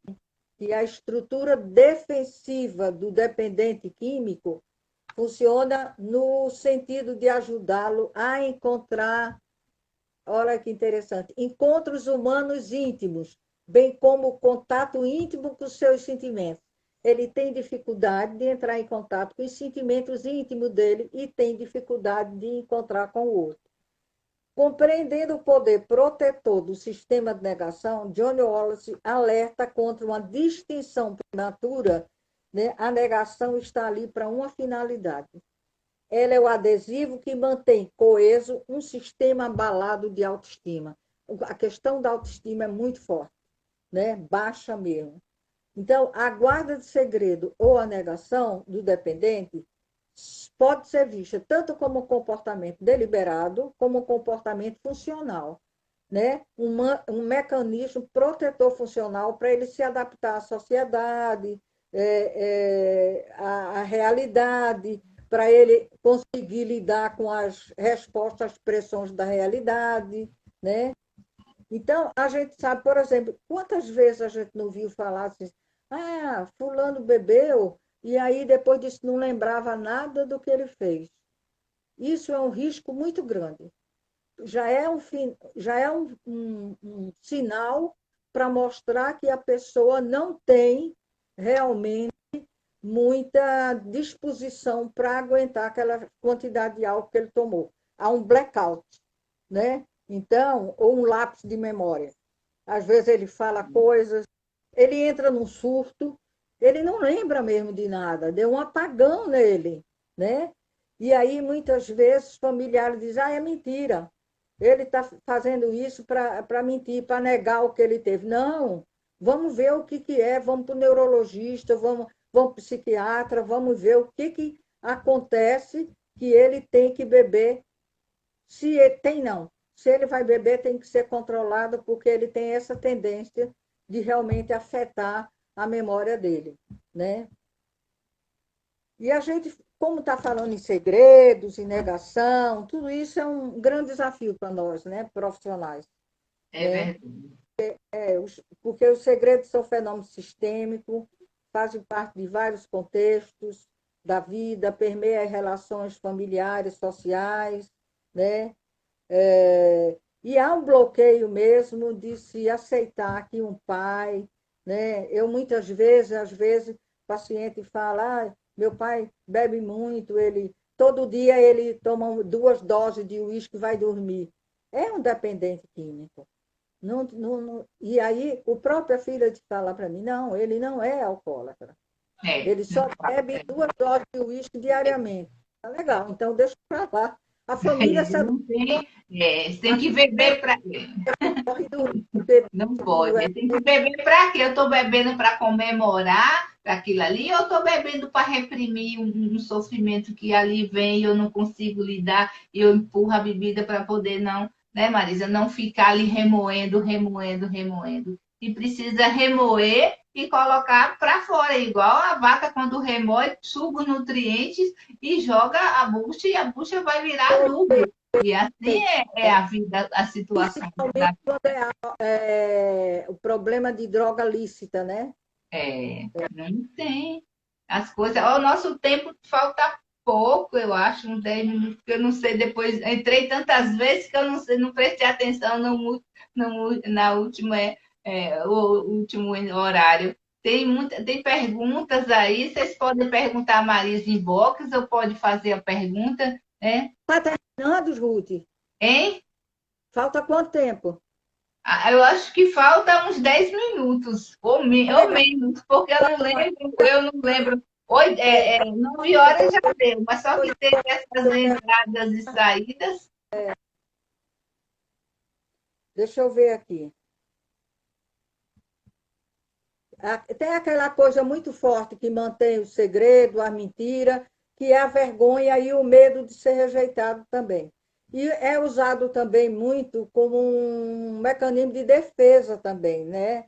que a estrutura defensiva do dependente químico funciona no sentido de ajudá-lo a encontrar, olha que interessante, encontros humanos íntimos, bem como o contato íntimo com os seus sentimentos. Ele tem dificuldade de entrar em contato com os sentimentos íntimos dele e tem dificuldade de encontrar com o outro. Compreendendo o poder protetor do sistema de negação, Johnny Wallace alerta contra uma distinção prematura, né? A negação está ali para uma finalidade. Ela é o adesivo que mantém coeso um sistema abalado de autoestima. A questão da autoestima é muito forte, né? Baixa mesmo. Então, a guarda de segredo ou a negação do dependente pode ser vista tanto como um comportamento deliberado, como um comportamento funcional, né? Um mecanismo protetor funcional para ele se adaptar à sociedade, à realidade, para ele conseguir lidar com as respostas às pressões da realidade, né? Então, a gente sabe, por exemplo, quantas vezes a gente não viu falar assim, fulano bebeu, e aí depois disso não lembrava nada do que ele fez. Isso é um risco muito grande. Já é um sinal para mostrar que a pessoa não tem realmente muita disposição para aguentar aquela quantidade de álcool que ele tomou. Há um blackout, né? Então, ou um lápis de memória. Às vezes ele fala coisas, ele entra num surto, ele não lembra mesmo de nada, deu um apagão nele, né? E aí, muitas vezes, os familiares dizem, é mentira, ele está fazendo isso para mentir, para negar o que ele teve. Não, vamos ver o que é, vamos para o neurologista, vamos para o psiquiatra, vamos ver o que acontece que ele tem que beber. Se ele tem, não. Se ele vai beber, tem que ser controlado, porque ele tem essa tendência de realmente afetar a memória dele, né? E a gente, como está falando em segredos, em negação, tudo isso é um grande desafio para nós, né, profissionais. É Né? verdade. Porque os segredos são fenômenos sistêmicos, fazem parte de vários contextos da vida, permeia as relações familiares, sociais, né? E há um bloqueio mesmo de se aceitar que um pai, né? Eu muitas vezes, às vezes, o paciente fala, meu pai bebe muito, ele todo dia ele toma 2 doses de uísque e vai dormir. É um dependente químico. E aí o próprio filho fala para mim, não, ele não é alcoólatra. Ele só bebe 2 doses de uísque diariamente. Tá legal, então deixa para lá. A família sabe Não tem, tem que beber para. corre do Não pode. Tem que beber para quê? Eu estou bebendo para comemorar aquilo ali, ou eu estou bebendo para reprimir um sofrimento que ali vem e eu não consigo lidar e eu empurro a bebida para poder não, né, Marisa, não ficar ali remoendo, remoendo, remoendo. E precisa remoer e colocar para fora, igual a vaca quando remoe, suga os nutrientes e joga a bucha e a bucha vai virar adubo. E assim é a vida, a situação da principalmente quando o problema de droga lícita, né? não tem. As coisas. O nosso tempo falta pouco, eu acho, uns 10 minutos, porque eu não sei, depois entrei tantas vezes que eu não sei, não prestei atenção no, na última, o último horário. Tem perguntas aí, vocês podem perguntar a Marisa em box, ou pode fazer a pergunta, né? Está terminando, Ruth? Hein? Falta quanto tempo? Eu acho que falta uns 10 minutos, ou menos, porque eu não lembro. 9 horas já deu, mas só que teve essas entradas e saídas. Deixa eu ver aqui. Tem aquela coisa muito forte que mantém o segredo, a mentira, que é a vergonha e o medo de ser rejeitado também. E é usado também muito como um mecanismo de defesa também, né?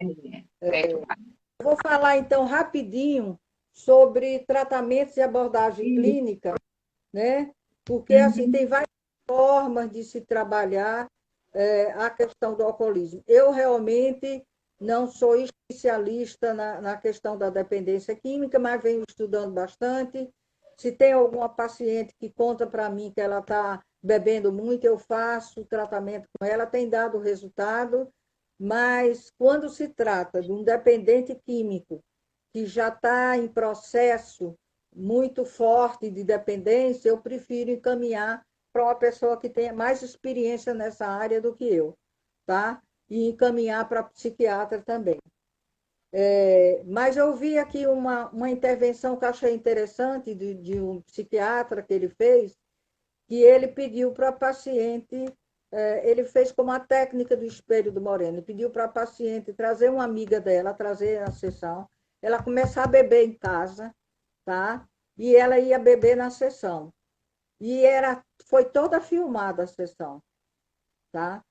Vou falar então rapidinho sobre tratamentos e abordagem clínica, né? Porque assim tem várias formas de se trabalhar a questão do alcoolismo. Eu realmente não sou especialista na questão da dependência química, mas venho estudando bastante. Se tem alguma paciente que conta para mim que ela está bebendo muito, eu faço tratamento com ela, tem dado resultado, mas quando se trata de um dependente químico que já está em processo muito forte de dependência, eu prefiro encaminhar para uma pessoa que tenha mais experiência nessa área do que eu, tá? E encaminhar para psiquiatra também. Mas eu vi aqui uma intervenção que eu achei interessante de um psiquiatra que ele fez, que ele pediu para a paciente, ele fez como a técnica do espelho do Moreno, ele pediu para a paciente trazer uma amiga dela, trazer na sessão, ela começar a beber em casa, tá? E ela ia beber na sessão. E foi toda filmada a sessão, tá?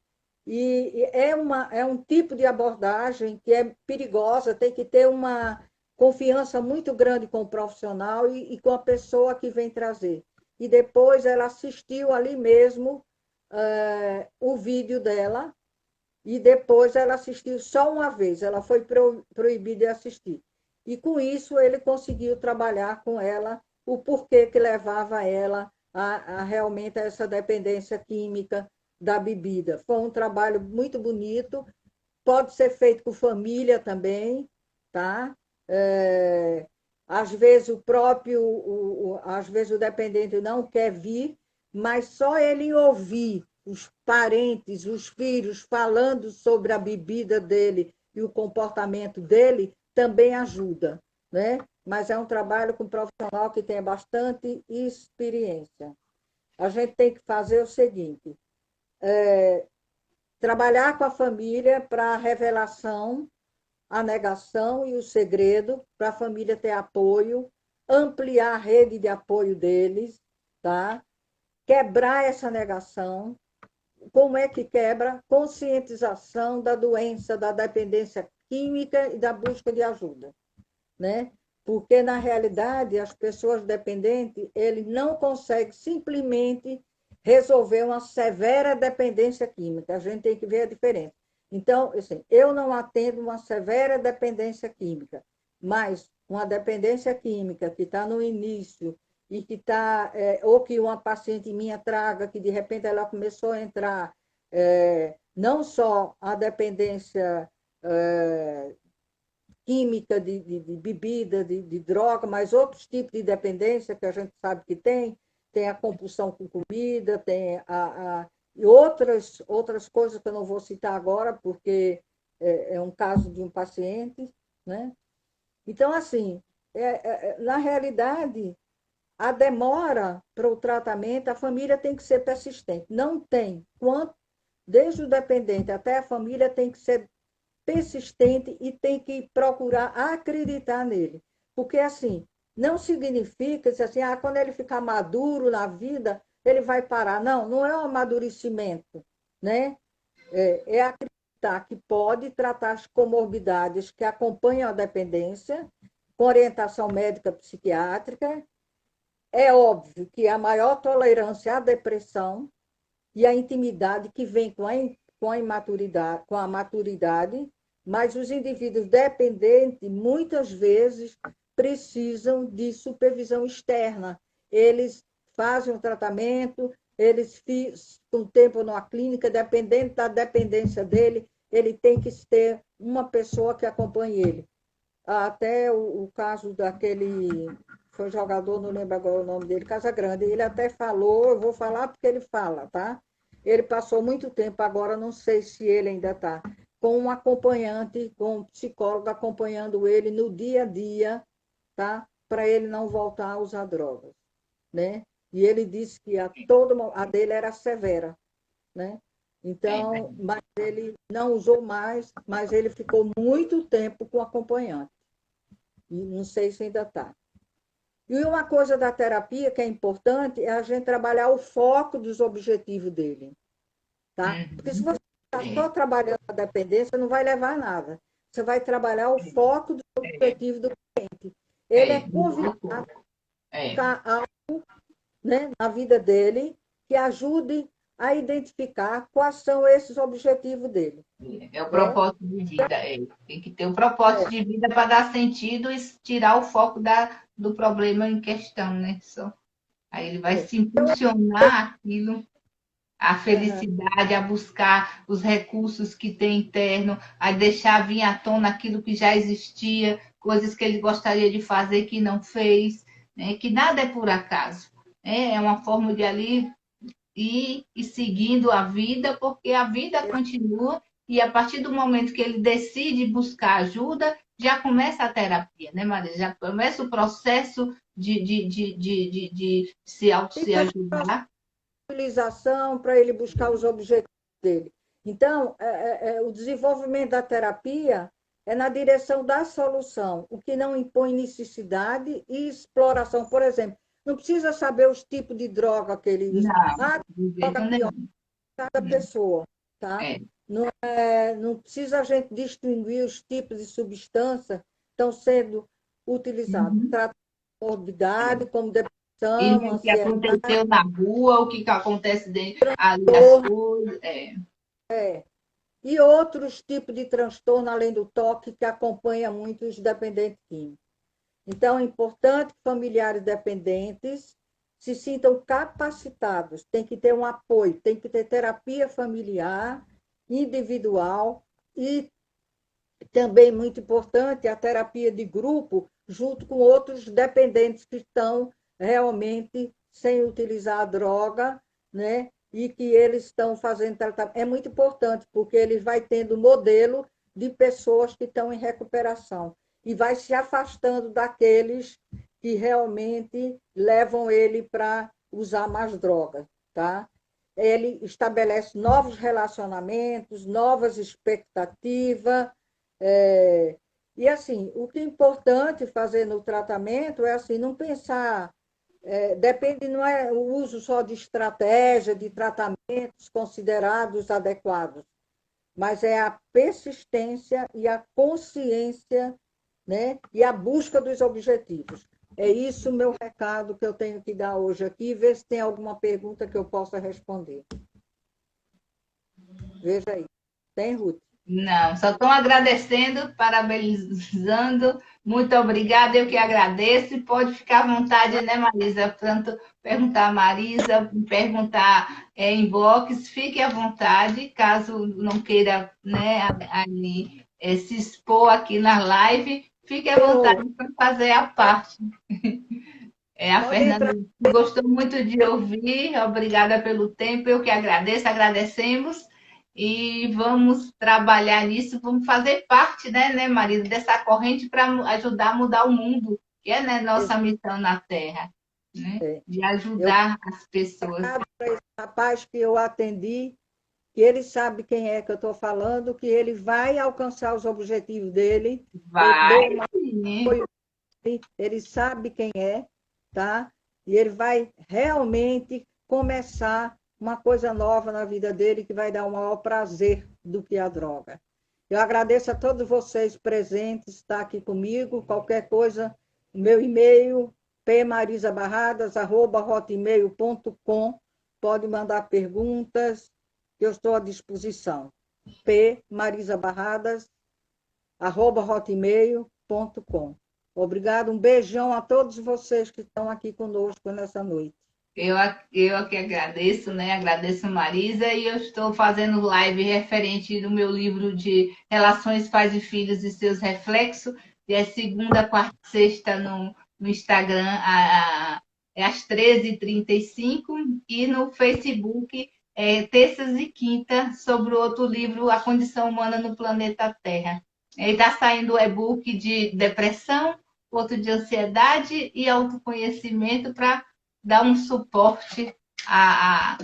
E é um tipo de abordagem que é perigosa, tem que ter uma confiança muito grande com o profissional e com a pessoa que vem trazer. E depois ela assistiu ali mesmo o vídeo dela, e depois ela assistiu só uma vez, ela foi proibida de assistir. E com isso ele conseguiu trabalhar com ela o porquê que levava ela a realmente essa dependência química da bebida. Foi um trabalho muito bonito, pode ser feito com família também, tá? Às vezes às vezes o dependente não quer vir, mas só ele ouvir os parentes, os filhos falando sobre a bebida dele e o comportamento dele também ajuda, né? Mas é um trabalho com um profissional que tem bastante experiência. A gente tem que fazer o seguinte: trabalhar com a família para a revelação, a negação e o segredo, para a família ter apoio, ampliar a rede de apoio deles, tá? Quebrar essa negação. Como é que quebra? Conscientização da doença, da dependência química e da busca de ajuda, né? Porque, na realidade, as pessoas dependentes, ele não conseguem simplesmente resolver uma severa dependência química. A gente tem que ver a diferença. Então, assim, eu não atendo uma severa dependência química, mas uma dependência química que está no início e que está, ou que uma paciente minha traga, que de repente ela começou a entrar, não só a dependência química de bebida, de droga, mas outros tipos de dependência que a gente sabe que tem a compulsão com comida, tem e outras coisas que eu não vou citar agora, porque é um caso de um paciente, né? Então, assim, na realidade, a demora para o tratamento, a família tem que ser persistente. Não tem. Desde o dependente até a família tem que ser persistente e tem que procurar acreditar nele. Porque, assim, não significa assim, quando ele ficar maduro na vida, ele vai parar. Não, não é um amadurecimento, né? É acreditar que pode tratar as comorbidades que acompanham a dependência, com orientação médica psiquiátrica. É óbvio que a maior tolerância à depressão e à intimidade que vem com a imaturidade, com a maturidade, mas os indivíduos dependentes, muitas vezes, precisam de supervisão externa. Eles fazem um tratamento, eles ficam um tempo numa clínica, dependendo da dependência dele, ele tem que ter uma pessoa que acompanhe ele. até o caso daquele, foi jogador, não lembro agora o nome dele, Casagrande, ele até falou, eu vou falar porque ele fala, tá? Ele passou muito tempo, agora não sei se ele ainda está, com um acompanhante, com um psicólogo acompanhando ele no dia a dia, tá? Para ele não voltar a usar drogas, né? E ele disse que a dele era severa, né? Então, mas ele não usou mais, mas ele ficou muito tempo com acompanhante. E não sei se ainda está. E uma coisa da terapia que é importante é a gente trabalhar o foco dos objetivos dele, tá? Porque se você está só trabalhando a dependência, não vai levar a nada. Você vai trabalhar o foco dos objetivos do cliente. Ele é convidado a buscar algo, né, na vida dele que ajude a identificar quais são esses objetivos dele. É o propósito de vida. Tem que ter um propósito de vida para dar sentido e tirar o foco do problema em questão, né? Aí ele vai se impulsionar aquilo, a felicidade, a buscar os recursos que tem interno, a deixar vir à tona aquilo que já existia, coisas que ele gostaria de fazer que não fez, né? Que nada é por acaso. É uma forma de ali ir seguindo a vida, porque a vida continua e a partir do momento que ele decide buscar ajuda, já começa a terapia, né, Maria? Já começa o processo de se ajudar. Utilização para ele buscar os objetivos dele. Então, o desenvolvimento da terapia é na direção da solução, o que não impõe necessidade e exploração. Por exemplo, não precisa saber os tipos de droga que ele usa. Droga pior cada pessoa, tá? Não precisa a gente distinguir os tipos de substância que estão sendo utilizados. Trata de morbidade, como depressão, o que aconteceu na rua, o que acontece dentro ali as coisas. E outros tipos de transtorno, além do toque, que acompanha muito os dependentes químicos. Então, é importante que familiares dependentes se sintam capacitados, tem que ter um apoio, tem que ter terapia familiar, individual e também muito importante a terapia de grupo junto com outros dependentes que estão realmente sem utilizar a droga, né? E que eles estão fazendo tratamento. É muito importante, porque eles vai tendo modelo de pessoas que estão em recuperação e vai se afastando daqueles que realmente levam ele para usar mais drogas, tá? Ele estabelece novos relacionamentos, novas expectativas, e assim, o que é importante fazer no tratamento é assim, não pensar, depende, não é o uso só de estratégia, de tratamentos considerados adequados, mas é a persistência e a consciência, né, e a busca dos objetivos. É isso o meu recado que eu tenho que dar hoje aqui, ver se tem alguma pergunta que eu possa responder. Veja aí. Tem, Ruth? Não, só estão agradecendo, parabenizando. Muito obrigada, eu que agradeço. E pode ficar à vontade, né, Marisa? Tanto perguntar a Marisa, perguntar inbox, fique à vontade, caso não queira, né, ali, se expor aqui na live, fique à vontade para fazer a parte. A Fernanda gostou muito de ouvir, obrigada pelo tempo, eu que agradeço, agradecemos. E vamos trabalhar nisso, vamos fazer parte, né, Marisa, dessa corrente para ajudar a mudar o mundo, que é, né, nossa missão na Terra, né, de ajudar as pessoas. Esse rapaz que eu atendi, que ele sabe quem é que eu estou falando, que ele vai alcançar os objetivos dele. Vai. Ele sabe quem é, tá? E ele vai realmente começar uma coisa nova na vida dele que vai dar o maior prazer do que a droga. Eu agradeço a todos vocês presentes, estar aqui comigo. Qualquer coisa, meu e-mail, pmarisabarradas@hotmail.com. Pode mandar perguntas, que eu estou à disposição. pmarisabarradas@hotmail.com. Obrigado, um beijão a todos vocês que estão aqui conosco nessa noite. Eu que agradeço, né? Agradeço, Marisa, e eu estou fazendo live referente do meu livro de Relações Pais e Filhos e seus reflexos, e é segunda, quarta e sexta no Instagram, é às 13h35, e no Facebook, terças e quintas, sobre o outro livro, A Condição Humana no Planeta Terra. Está saindo o e-book de depressão, outro de ansiedade e autoconhecimento, para dar um suporte a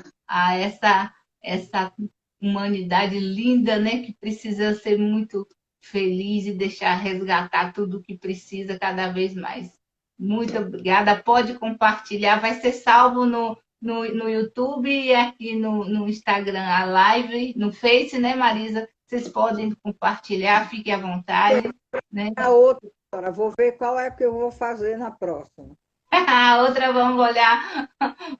essa humanidade linda, né, que precisa ser muito feliz e deixar resgatar tudo o que precisa cada vez mais. Muito obrigada. Pode compartilhar, vai ser salvo no YouTube e aqui no Instagram a live, no Face, né, Marisa? Vocês podem compartilhar, fiquem à vontade. Né? A outra, vou ver qual é que eu vou fazer na próxima. A outra, vamos olhar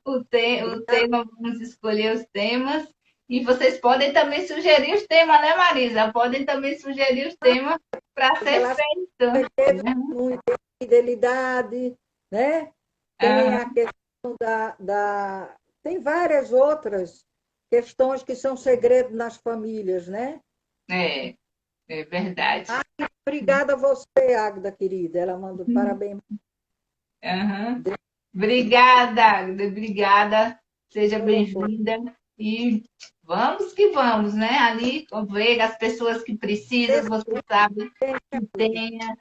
o tema, vamos escolher os temas. E vocês podem também sugerir os temas, né, Marisa? Podem também sugerir os temas para ser feito. Né? Muita fidelidade, né? Tem a questão Tem várias outras questões que são segredos nas famílias, né? É verdade. Obrigada a você, Águida, querida. Ela mandou parabéns. Uhum. Obrigada, Águida, obrigada. Seja bem-vinda. E vamos que vamos, né? Ali, ver as pessoas que precisam, você sabe que tenha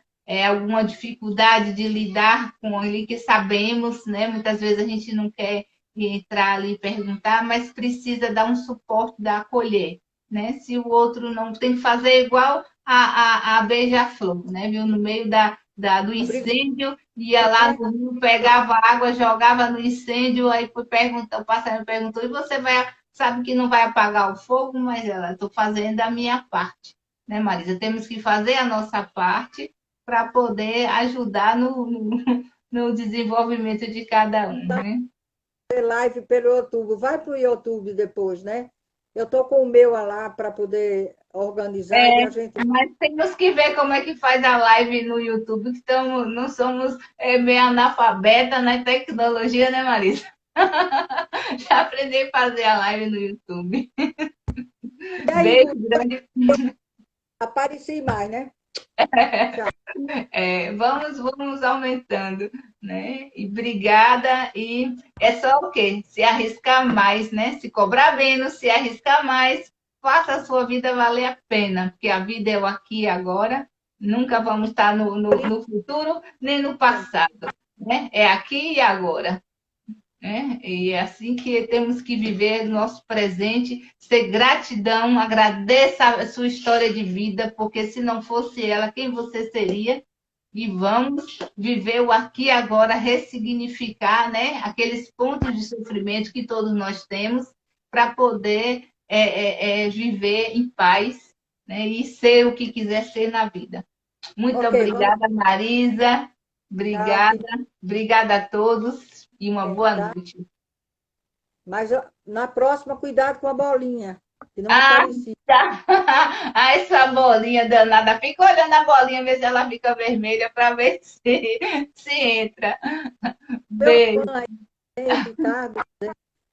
alguma dificuldade de lidar com ele, que sabemos, né? Muitas vezes a gente não quer entrar ali e perguntar, mas precisa dar um suporte, dar acolher, né? Se o outro não tem que fazer igual a beija-flor, né? Viu? No meio do incêndio, ia lá no rio, pegava água, jogava no incêndio, aí foi perguntar, o passarinho perguntou, e você sabe que não vai apagar o fogo, mas estou fazendo a minha parte, né, Marisa? Temos que fazer a nossa parte para poder ajudar no desenvolvimento de cada um, né? Live pelo YouTube, vai para o YouTube depois, né? Eu estou com o meu lá para poder organizar e a gente. Mas temos que ver como é que faz a live no YouTube, que não somos meio analfabeta na tecnologia, né, Marisa? Já aprendi a fazer a live no YouTube. Aí, Beijo grande. Apareci mais, né? Vamos aumentando, né? E obrigada. E é só o quê? Se arriscar mais, né? Se cobrar menos, se arriscar mais, faça a sua vida valer a pena, porque a vida é o aqui e agora. Nunca vamos estar no futuro nem no passado, né? É aqui e agora. Né? E é assim que temos que viver no nosso presente, ter gratidão, agradeça a sua história de vida, porque se não fosse ela, quem você seria? E vamos viver o aqui e agora, ressignificar, né, aqueles pontos de sofrimento que todos nós temos, para poder viver em paz, né, e ser o que quiser ser na vida. Muito obrigada, Marisa. Obrigada a todos. E uma boa noite. Mas na próxima, cuidado com a bolinha, que não aparecia. Tá. Essa bolinha danada. Fica olhando a bolinha, ver se ela fica vermelha, para ver se entra. Beijo. Ricardo,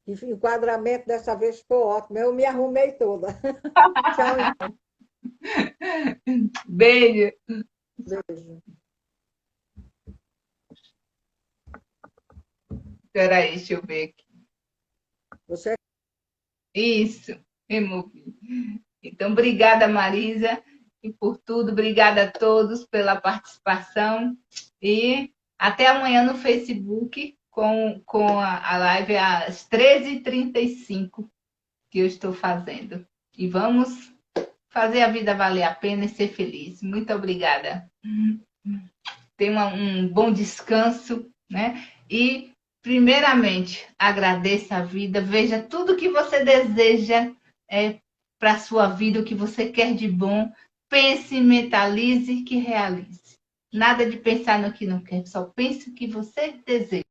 o enquadramento dessa vez ficou ótimo. Eu me arrumei toda. Tchau. Beijo. Beijo. Espera aí, deixa eu ver aqui. Você... Isso, removi. Então, obrigada, Marisa, e por tudo. Obrigada a todos pela participação. E até amanhã no Facebook com a live às 13h35 que eu estou fazendo. E vamos fazer a vida valer a pena e ser feliz. Muito obrigada. Tenha um bom descanso, né? E primeiramente, agradeça a vida, veja tudo que você deseja para a sua vida, o que você quer de bom, pense, mentalize, que realize. Nada de pensar no que não quer, só pense o que você deseja.